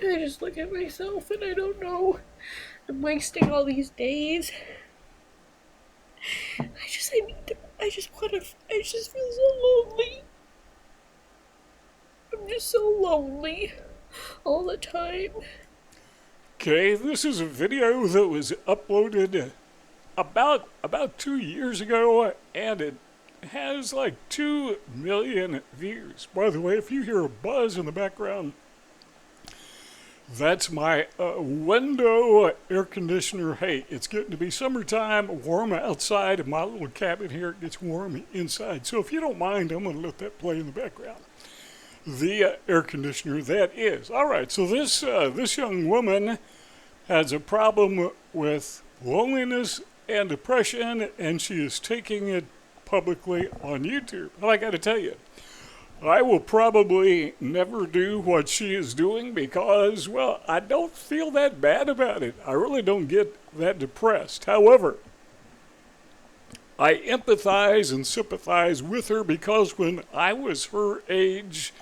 I just look at myself and I don't know. I'm wasting all these days. I just feel so lonely. I'm just so lonely all the time. Okay, this is a video that was uploaded about 2 years ago, and it has like 2 million views. By the way, if you hear a buzz in the background, that's my window air conditioner. Hey, it's getting to be summertime, warm outside. In my little cabin here, it gets warm inside. So if you don't mind, I'm going to let that play in the background. The air conditioner, that is. All right, so this young woman has a problem with loneliness and depression, and she is taking it publicly on YouTube. And I got to tell you, I will probably never do what she is doing because, well, I don't feel that bad about it. I really don't get that depressed. However, I empathize and sympathize with her because when I was her age,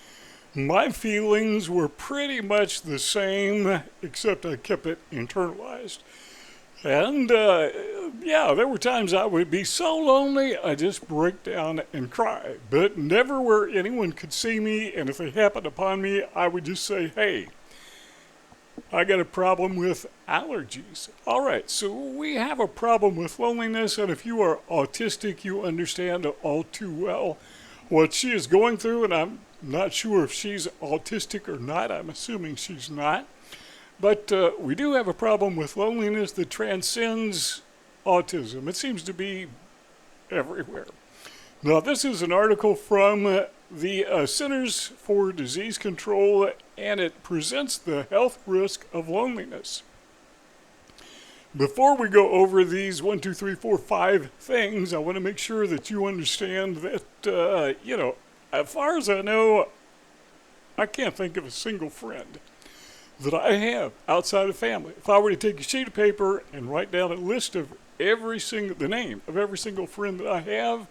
my feelings were pretty much the same, except I kept it internalized. And yeah, there were times I would be so lonely I just break down and cry, but never where anyone could see me. And if they happened upon me, I would just say, "Hey, I got a problem with allergies." All right, so we have a problem with loneliness, and if you are autistic, you understand all too well what she is going through. And I'm not sure if she's autistic or not. I'm assuming she's not. But we do have a problem with loneliness that transcends autism. It seems to be everywhere. Now, this is an article from the Centers for Disease Control, and it presents the health risk of loneliness. Before we go over these 1, 2, 3, 4, 5 things, I want to make sure that you understand that, as far as I know, I can't think of a single friend that I have outside of family. If I were to take a sheet of paper and write down a list of the name of every single friend that I have,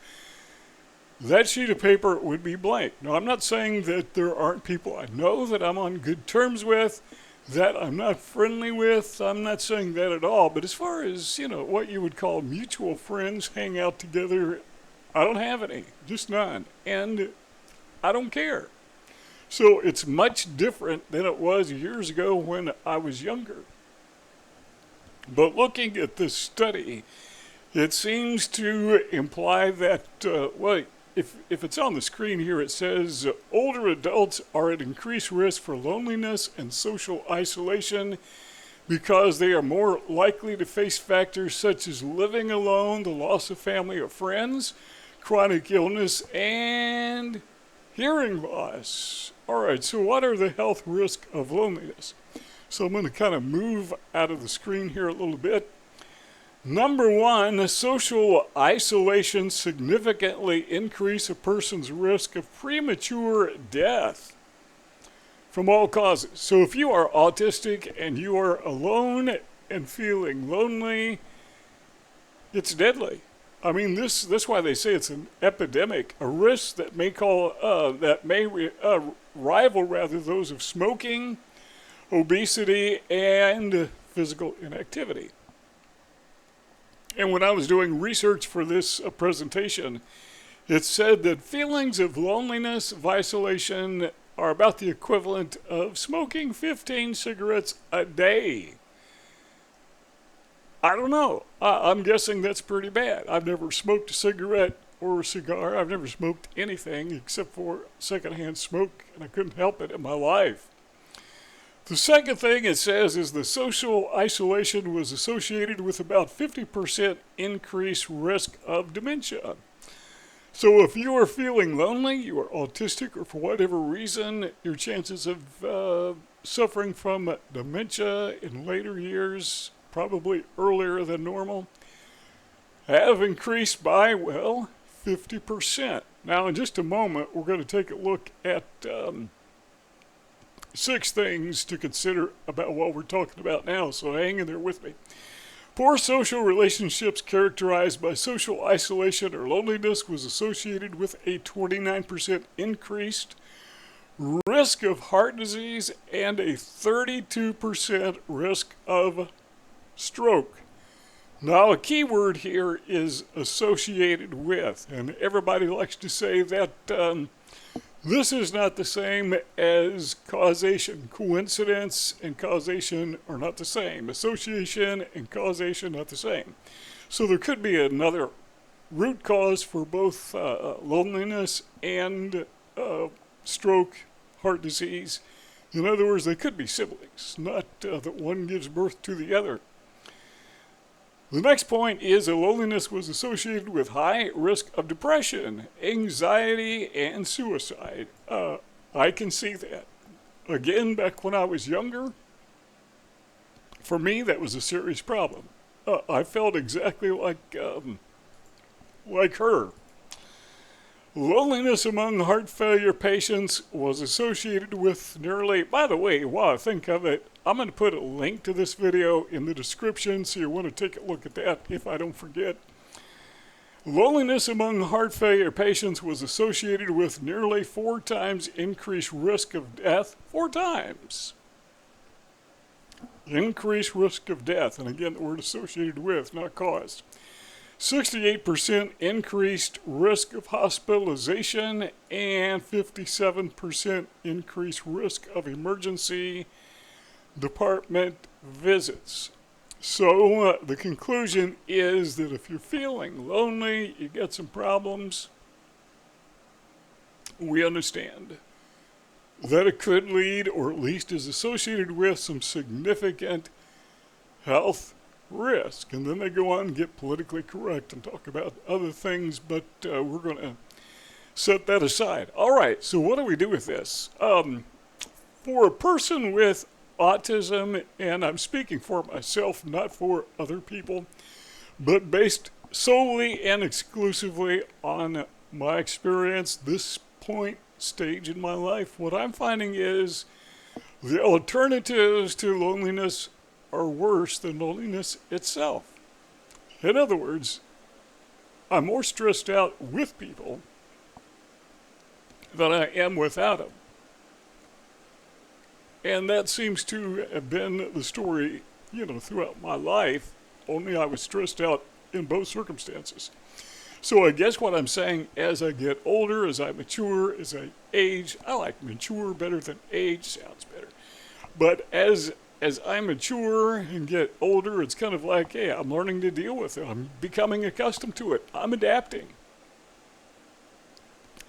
that sheet of paper would be blank. Now, I'm not saying that there aren't people I know that I'm on good terms with, that I'm not friendly with. I'm not saying that at all. But as far as, what you would call mutual friends hang out together, I don't have any, just none. And I don't care. So it's much different than it was years ago when I was younger. But looking at this study, it seems to imply that, if it's on the screen here, it says older adults are at increased risk for loneliness and social isolation because they are more likely to face factors such as living alone, the loss of family or friends, chronic illness, and hearing loss. All right, so what are the health risks of loneliness? So I'm going to kind of move out of the screen here a little bit. Number 1, social isolation significantly increases a person's risk of premature death from all causes. So if you are autistic and you are alone and feeling lonely, it's deadly. I mean, that's why they say it's an epidemic, a risk that may rival those of smoking, obesity, and physical inactivity. And when I was doing research for this presentation, it said that feelings of loneliness, of isolation, are about the equivalent of smoking 15 cigarettes a day. I don't know. I'm guessing that's pretty bad. I've never smoked a cigarette or a cigar. I've never smoked anything except for secondhand smoke, and I couldn't help it in my life. The second thing it says is the social isolation was associated with about 50% increased risk of dementia. So if you are feeling lonely, you are autistic, or for whatever reason, your chances of suffering from dementia in later years, probably earlier than normal, have increased by, 50%. Now, in just a moment, we're going to take a look at 6 things to consider about what we're talking about now, so hang in there with me. Poor social relationships characterized by social isolation or loneliness was associated with a 29% increased risk risk of heart disease and a 32% risk of stroke. Now, a key word here is associated with, and everybody likes to say that this is not the same as causation. Coincidence and causation are not the same. Association and causation not the same. So there could be another root cause for both loneliness and stroke, heart disease. In other words, they could be siblings, not that one gives birth to the other. The next point is that loneliness was associated with high risk of depression, anxiety, and suicide. I can see that. Again, back when I was younger, for me, that was a serious problem. I felt exactly like her. Loneliness among heart failure patients was associated with nearly, by the way, while I think of it, I'm going to put a link to this video in the description so you want to take a look at that if I don't forget. Loneliness among heart failure patients was associated with nearly 4 times increased risk of death. 4 times. Increased risk of death. And again, the word associated with, not caused. 68% increased risk of hospitalization and 57% increased risk of emergency department visits. So the conclusion is that if you're feeling lonely, you got some problems, we understand that it could lead, or at least is associated with, some significant health risk. And then they go on and get politically correct and talk about other things, but we're going to set that aside. All right, so what do we do with this? For a person with autism, and I'm speaking for myself, not for other people, but based solely and exclusively on my experience, this stage in my life, what I'm finding is the alternatives to loneliness are worse than loneliness itself. In other words, I'm more stressed out with people than I am without them. And that seems to have been the story, throughout my life, only I was stressed out in both circumstances. So I guess what I'm saying, as I get older, as I mature, as I age, I like mature better than age, sounds better. But as I mature and get older, it's kind of like, hey, I'm learning to deal with it. I'm becoming accustomed to it. I'm adapting.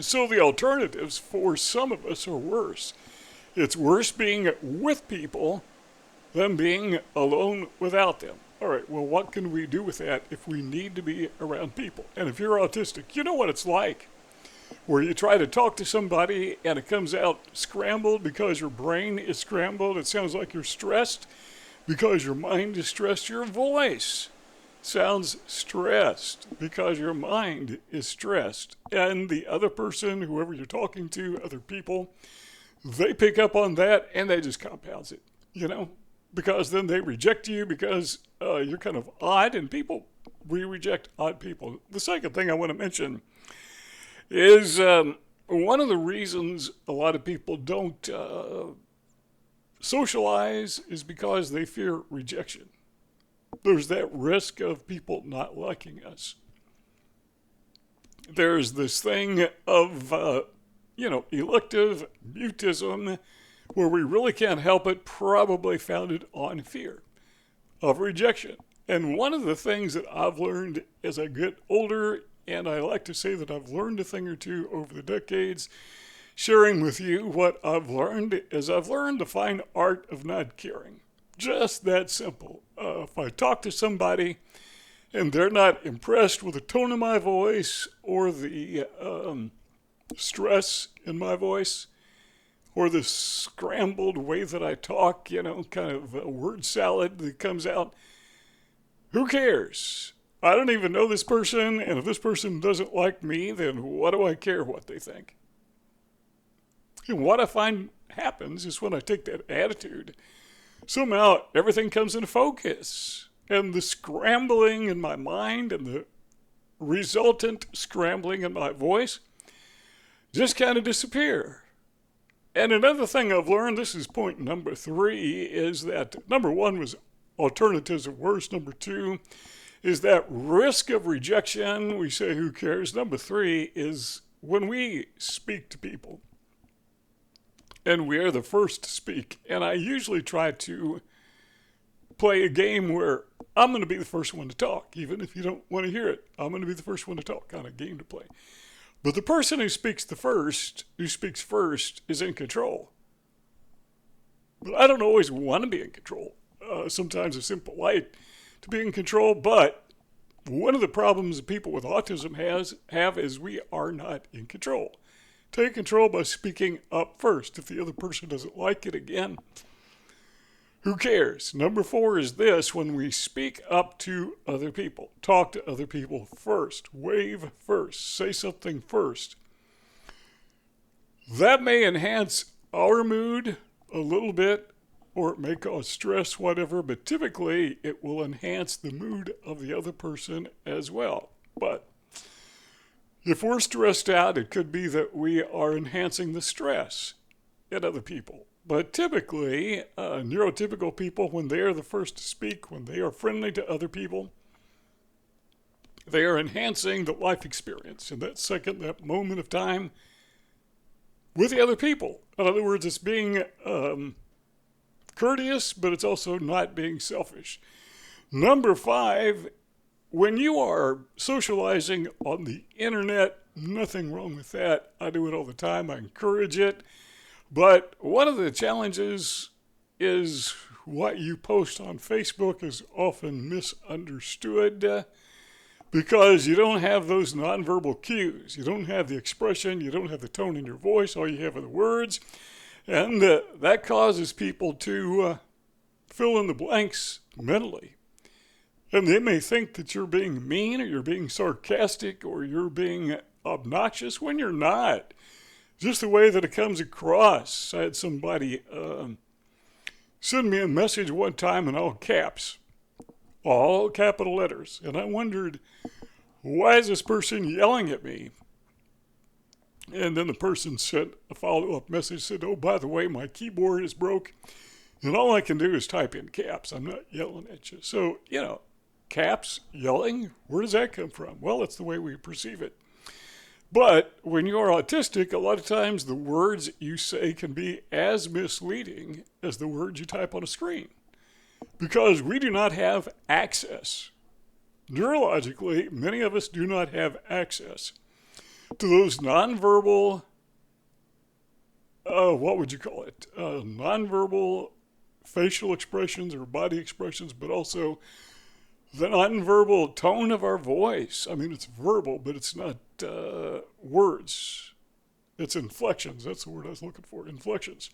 So the alternatives for some of us are worse. It's worse being with people than being alone without them. All right, well, what can we do with that if we need to be around people? And if you're autistic, you know what it's like, where you try to talk to somebody and it comes out scrambled because your brain is scrambled. It sounds like you're stressed because your mind is stressed. Your voice sounds stressed because your mind is stressed. And the other person, whoever you're talking to, other people, they pick up on that and they just compounds it, because then they reject you because you're kind of odd, and we reject odd people. The second thing I want to mention is one of the reasons a lot of people don't socialize is because they fear rejection. There's that risk of people not liking us. There's this thing of, elective mutism, where we really can't help it, probably founded on fear of rejection. And one of the things that I've learned as I get older, and I like to say that I've learned a thing or two over the decades, sharing with you what I've learned, is I've learned to find art of not caring. Just that simple. If I talk to somebody and they're not impressed with the tone of my voice or the stress in my voice, or the scrambled way that I talk, kind of a word salad that comes out, who cares? I don't even know this person, and if this person doesn't like me, then what do I care what they think? And what I find happens is when I take that attitude, somehow everything comes into focus. And the scrambling in my mind and the resultant scrambling in my voice just kind of disappear. And another thing I've learned, this is point number 3, is that number 1 was alternatives are worse. Number 2 is that risk of rejection. We say, who cares? Number 3 is when we speak to people, and we are the first to speak. And I usually try to play a game where I'm going to be the first one to talk, even if you don't want to hear it. I'm going to be the first one to talk, kind of game to play. But the person who speaks first, is in control. But I don't always want to be in control. Sometimes it's impolite to be in control, but one of the problems that people with autism have is we are not in control. Take control by speaking up first. If the other person doesn't like it, again, who cares? Number 4 is this: when we speak up to other people, talk to other people first, wave first, say something first. That may enhance our mood a little bit, or it may cause stress, whatever, but typically it will enhance the mood of the other person as well. But if we're stressed out, it could be that we are enhancing the stress in other people. But typically, neurotypical people, when they are the first to speak, when they are friendly to other people, they are enhancing the life experience in that second, that moment of time with the other people. In other words, it's being courteous, but it's also not being selfish. Number 5, when you are socializing on the internet, nothing wrong with that. I do it all the time. I encourage it. But one of the challenges is what you post on Facebook is often misunderstood because you don't have those nonverbal cues. You don't have the expression. You don't have the tone in your voice. All you have are the words. And that causes people to fill in the blanks mentally. And they may think that you're being mean or you're being sarcastic or you're being obnoxious when you're not. Just the way that it comes across. I had somebody send me a message one time in all caps, all capital letters. And I wondered, why is this person yelling at me? And then the person sent a follow-up message, said, oh, by the way, my keyboard is broke, and all I can do is type in caps. I'm not yelling at you. So, caps, yelling, where does that come from? Well, it's the way we perceive it. But when you're autistic, a lot of times the words you say can be as misleading as the words you type on a screen because we do not have access. Neurologically, many of us do not have access to those nonverbal, what would you call it? Nonverbal facial expressions or body expressions, but also the nonverbal tone of our voice. I mean, it's verbal, but it's not words. It's inflections. That's the word I was looking for, inflections.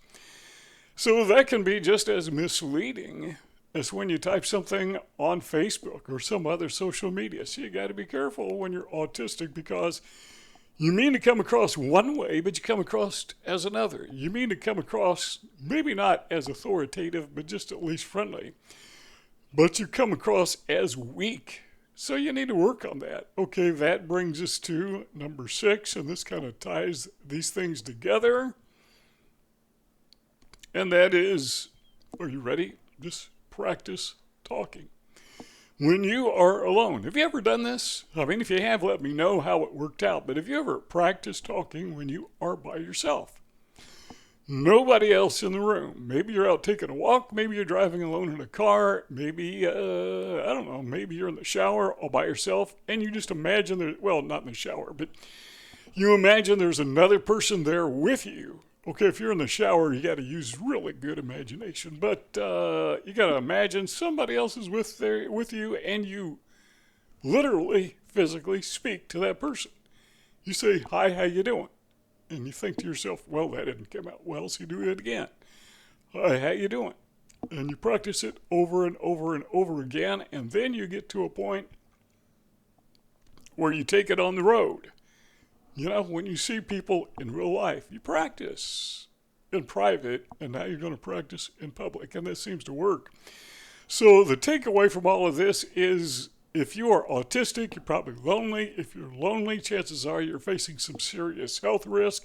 So that can be just as misleading as when you type something on Facebook or some other social media. So you got to be careful when you're autistic because you mean to come across one way, but you come across as another. You mean to come across maybe not as authoritative, but just at least friendly. But you come across as weak. So you need to work on that. Okay, that brings us to number 6, and this kind of ties these things together. And that is, are you ready? Just practice talking. When you are alone, have you ever done this? I mean, if you have, let me know how it worked out. But have you ever practiced talking when you are by yourself? Nobody else in the room. Maybe you're out taking a walk. Maybe you're driving alone in a car. Maybe, I don't know, maybe you're in the shower all by yourself and you just imagine well, not in the shower, but you imagine there's another person there with you. Okay, if you're in the shower, you got to use really good imagination, but you got to imagine somebody else is with you and you literally, physically speak to that person. You say, hi, how you doing? And you think to yourself, well, that didn't come out well, so you do it again. Hi, how you doing? And you practice it over and over and over again, and then you get to a point where you take it on the road. When you see people in real life, you practice in private, and now you're going to practice in public, and that seems to work. So the takeaway from all of this is if you are autistic, you're probably lonely. If you're lonely, chances are you're facing some serious health risk.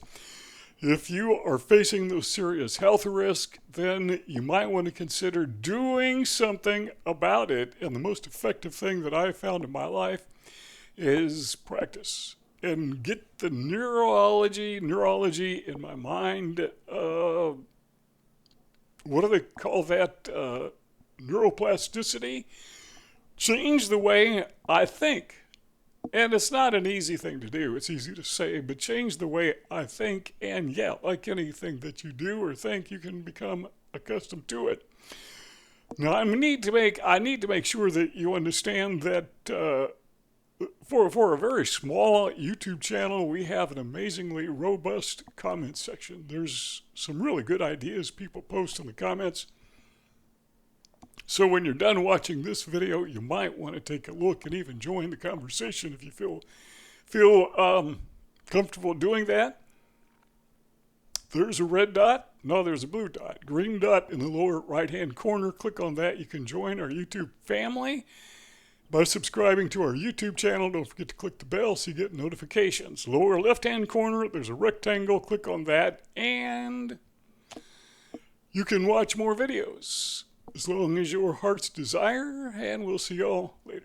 If you are facing those serious health risks, then you might want to consider doing something about it. And the most effective thing that I've found in my life is practice and get the neurology in my mind. What do they call that? Neuroplasticity. Change the way I think. And it's not an easy thing to do. It's easy to say, but change the way I think. And yeah, like anything that you do or think, you can become accustomed to it. Now, I need to make sure that you understand that for a very small YouTube channel, we have an amazingly robust comment section. There's some really good ideas people post in the comments. So when you're done watching this video, you might want to take a look and even join the conversation if you feel comfortable doing that. There's a red dot. No, there's a blue dot. Green dot in the lower right-hand corner. Click on that. You can join our YouTube family by subscribing to our YouTube channel. Don't forget to click the bell so you get notifications. Lower left-hand corner, there's a rectangle. Click on that, and you can watch more videos as long as your heart's desire, and we'll see y'all later.